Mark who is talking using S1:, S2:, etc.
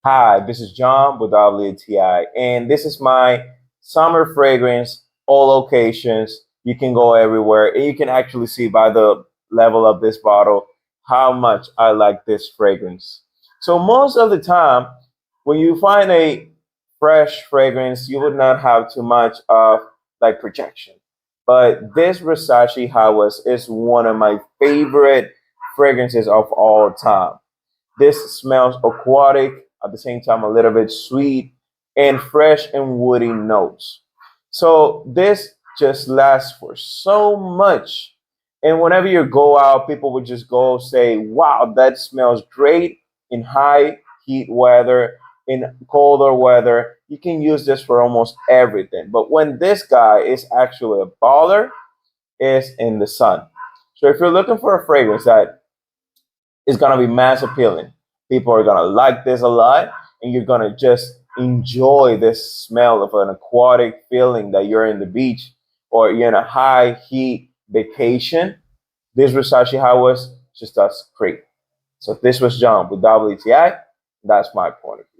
S1: Hi, this is John with WTI, and this is my summer fragrance, all occasions. You can go everywhere, and you can actually see by the level of this bottle how much I like this fragrance. So, most of the time, when you find a fresh fragrance, you would not have too much of like projection. But this RASASI Hawas is one of my favorite fragrances of all time. This smells aquatic, at the same time a little bit sweet and fresh and woody notes. So this just lasts for so much. And whenever you go out, people would just go say, wow, that smells great in high heat weather, in colder weather. You can use this for almost everything. But when this guy is actually a baller, is in the sun. So if you're looking for a fragrance that is gonna be mass appealing. People are gonna like this a lot, and you're gonna just enjoy this smell of an aquatic feeling that you're in the beach or you're in a high heat vacation. This Versace Hawas just does great. So this was John with WTI. That's my point of view.